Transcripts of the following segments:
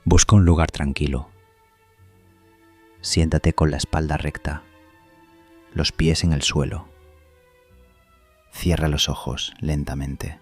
Busca un lugar tranquilo. Siéntate con la espalda recta, los pies en el suelo. Cierra los ojos lentamente.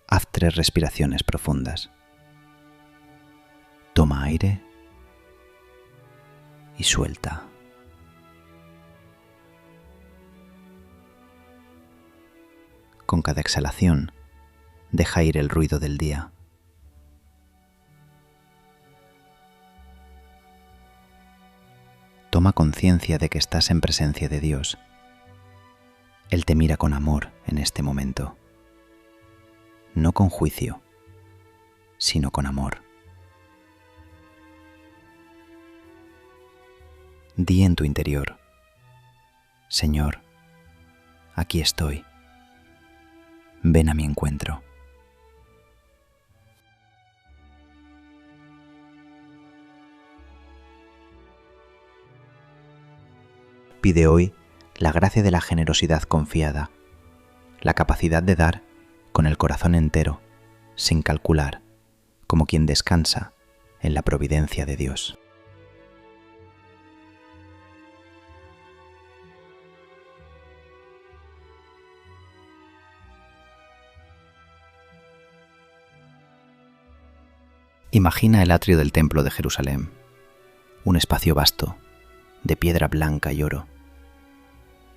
Haz 3 respiraciones profundas. Toma aire y suelta. Con cada exhalación, deja ir el ruido del día. Toma conciencia de que estás en presencia de Dios. Él te mira con amor en este momento. No con juicio, sino con amor. Di en tu interior: Señor, aquí estoy. Ven a mi encuentro. Pide hoy la gracia de la generosidad confiada, la capacidad de dar con el corazón entero, sin calcular, como quien descansa en la providencia de Dios. Imagina el atrio del Templo de Jerusalén, un espacio vasto, de piedra blanca y oro.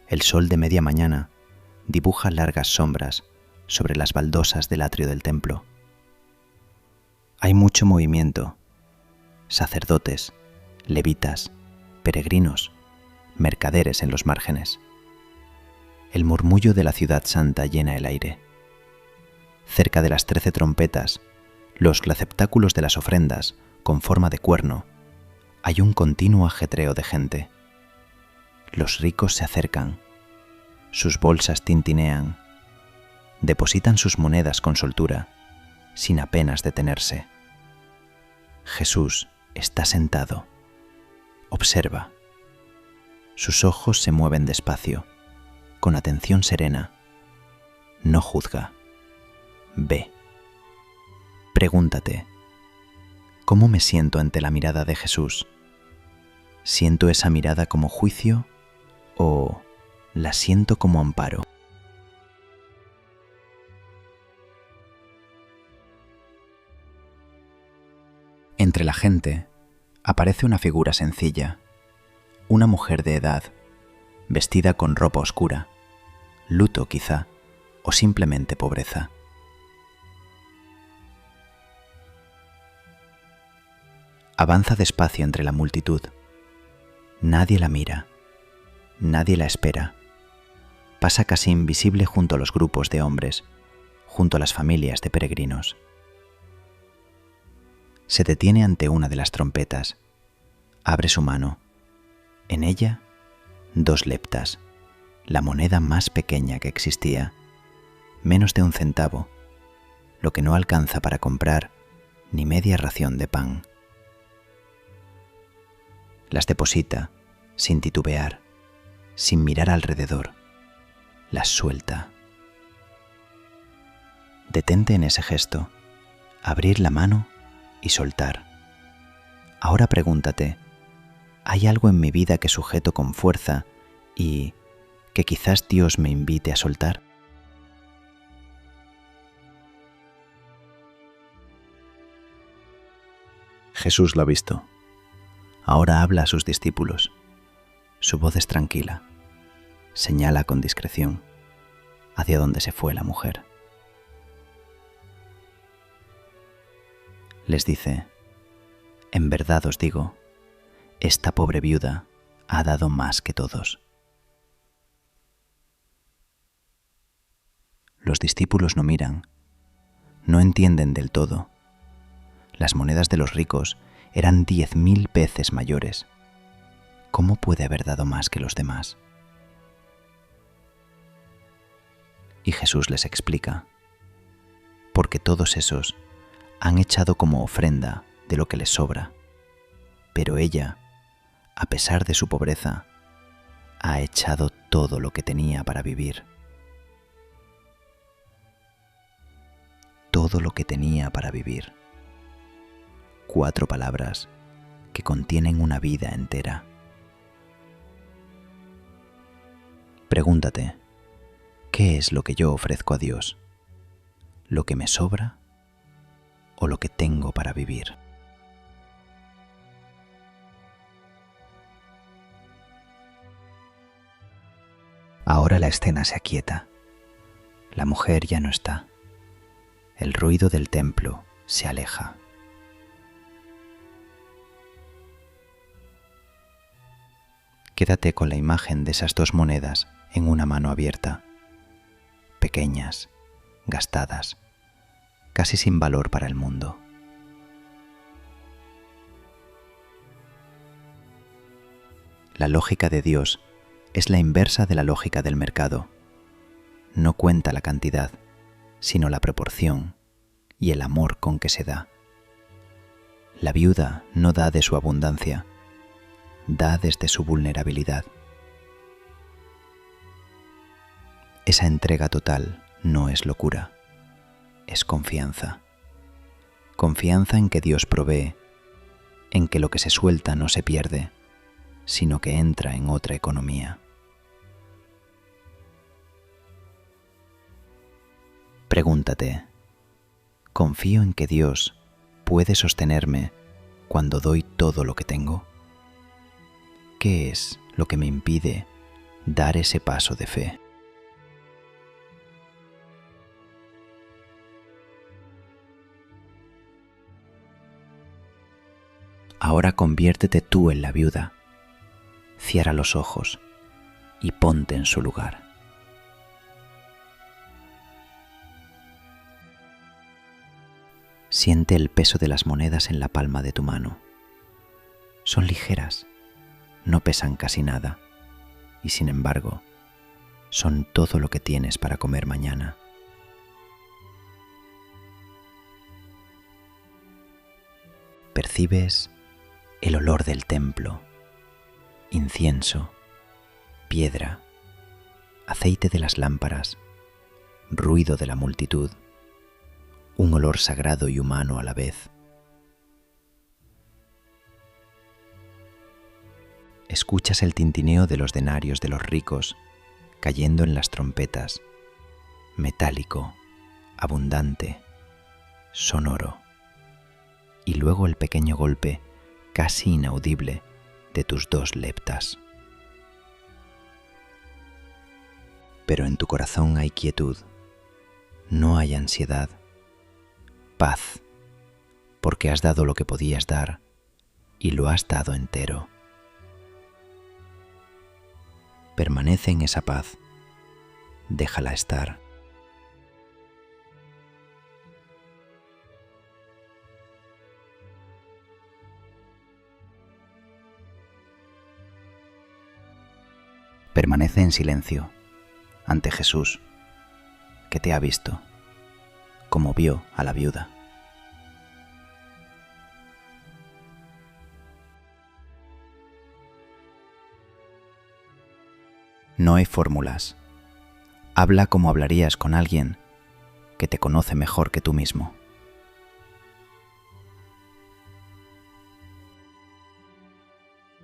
El sol de media mañana dibuja largas sombras sobre las baldosas del atrio del templo. Hay mucho movimiento: sacerdotes, levitas, peregrinos, mercaderes en los márgenes. El murmullo de la ciudad santa llena el aire. Cerca de las 13 trompetas, los receptáculos de las ofrendas con forma de cuerno, hay un continuo ajetreo de gente. Los ricos se acercan, sus bolsas tintinean, depositan sus monedas con soltura, sin apenas detenerse. Jesús está sentado, observa. Sus ojos se mueven despacio, con atención serena. No juzga, ve. Pregúntate: ¿cómo me siento ante la mirada de Jesús? ¿Siento esa mirada como juicio o la siento como amparo? Entre la gente aparece una figura sencilla, una mujer de edad, vestida con ropa oscura, luto quizá, o simplemente pobreza. Avanza despacio entre la multitud. Nadie la mira, nadie la espera. Pasa casi invisible junto a los grupos de hombres, junto a las familias de peregrinos. Se detiene ante una de las trompetas, abre su mano. En ella, 2 leptas, la moneda más pequeña que existía, menos de 1 centavo, lo que no alcanza para comprar ni media ración de pan. Las deposita sin titubear, sin mirar alrededor. Las suelta. Detente en ese gesto, abrir la mano y soltar. Ahora pregúntate: ¿hay algo en mi vida que sujeto con fuerza y que quizás Dios me invite a soltar? Jesús lo ha visto. Ahora habla a sus discípulos. Su voz es tranquila. Señala con discreción hacia donde se fue la mujer. Les dice: en verdad os digo, esta pobre viuda ha dado más que todos. Los discípulos no miran, no entienden del todo. Las monedas de los ricos eran 10.000 veces mayores. ¿Cómo puede haber dado más que los demás? Y Jesús les explica: porque todos esos han echado como ofrenda de lo que les sobra, pero ella, a pesar de su pobreza, ha echado todo lo que tenía para vivir. todo lo que tenía para vivir. 4 palabras que contienen una vida entera. Pregúntate, ¿qué es lo que yo ofrezco a Dios? ¿Lo que me sobra o lo que tengo para vivir? Ahora la escena se aquieta. La mujer ya no está. El ruido del templo se aleja. Quédate con la imagen de esas 2 monedas en una mano abierta, pequeñas, gastadas, casi sin valor para el mundo. La lógica de Dios es la inversa de la lógica del mercado. No cuenta la cantidad, sino la proporción y el amor con que se da. La viuda no da de su abundancia, da desde su vulnerabilidad. Esa entrega total no es locura, es confianza. Confianza en que Dios provee, en que lo que se suelta no se pierde, sino que entra en otra economía. Pregúntate, ¿confío en que Dios puede sostenerme cuando doy todo lo que tengo? ¿Qué es lo que me impide dar ese paso de fe? Ahora conviértete tú en la viuda. Cierra los ojos y ponte en su lugar. Siente el peso de las monedas en la palma de tu mano. Son ligeras, no pesan casi nada y sin embargo son todo lo que tienes para comer mañana. Percibes el olor del templo, incienso, piedra, aceite de las lámparas, ruido de la multitud, un olor sagrado y humano a la vez. Escuchas el tintineo de los denarios de los ricos cayendo en las trompetas, metálico, abundante, sonoro, y luego el pequeño golpe casi inaudible de tus 2 leptas. Pero en tu corazón hay quietud, no hay ansiedad, paz, porque has dado lo que podías dar y lo has dado entero. Permanece en esa paz, déjala estar. Permanece en silencio ante Jesús, que te ha visto, como vio a la viuda. No hay fórmulas. Habla como hablarías con alguien que te conoce mejor que tú mismo.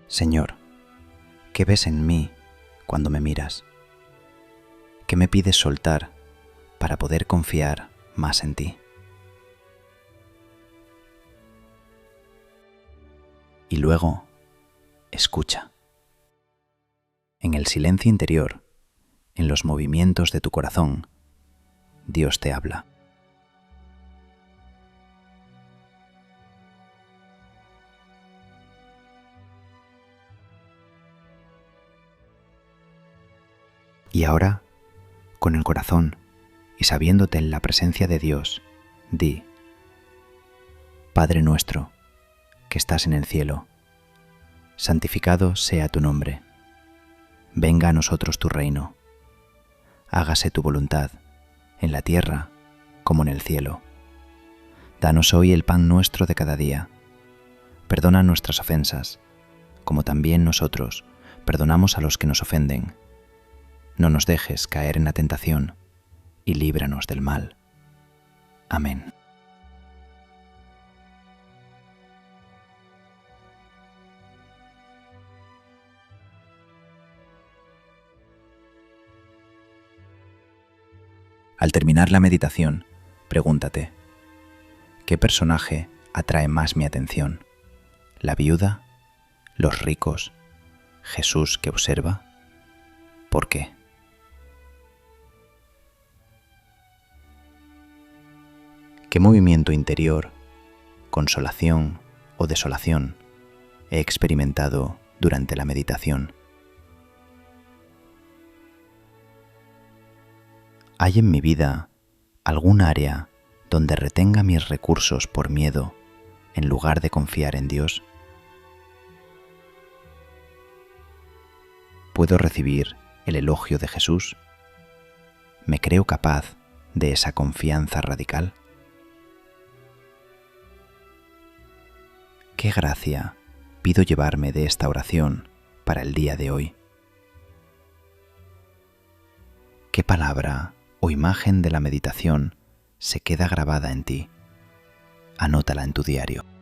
Señor, ¿qué ves en mí cuando me miras? ¿Qué me pides soltar para poder confiar más en ti? Y luego, escucha. En el silencio interior, en los movimientos de tu corazón, Dios te habla. Y ahora, con el corazón y sabiéndote en la presencia de Dios, di: Padre nuestro, que estás en el cielo, santificado sea tu nombre. Venga a nosotros tu reino. Hágase tu voluntad, en la tierra como en el cielo. Danos hoy el pan nuestro de cada día. Perdona nuestras ofensas, como también nosotros perdonamos a los que nos ofenden. No nos dejes caer en la tentación, y líbranos del mal. Amén. Al terminar la meditación, pregúntate, ¿qué personaje atrae más mi atención? ¿La viuda? ¿Los ricos? ¿Jesús que observa? ¿Por qué? ¿Qué movimiento interior, consolación o desolación he experimentado durante la meditación? ¿Hay en mi vida algún área donde retenga mis recursos por miedo en lugar de confiar en Dios? ¿Puedo recibir el elogio de Jesús? ¿Me creo capaz de esa confianza radical? ¿Qué gracia pido llevarme de esta oración para el día de hoy? ¿Qué palabra o imagen de la meditación se queda grabada en ti? Anótala en tu diario.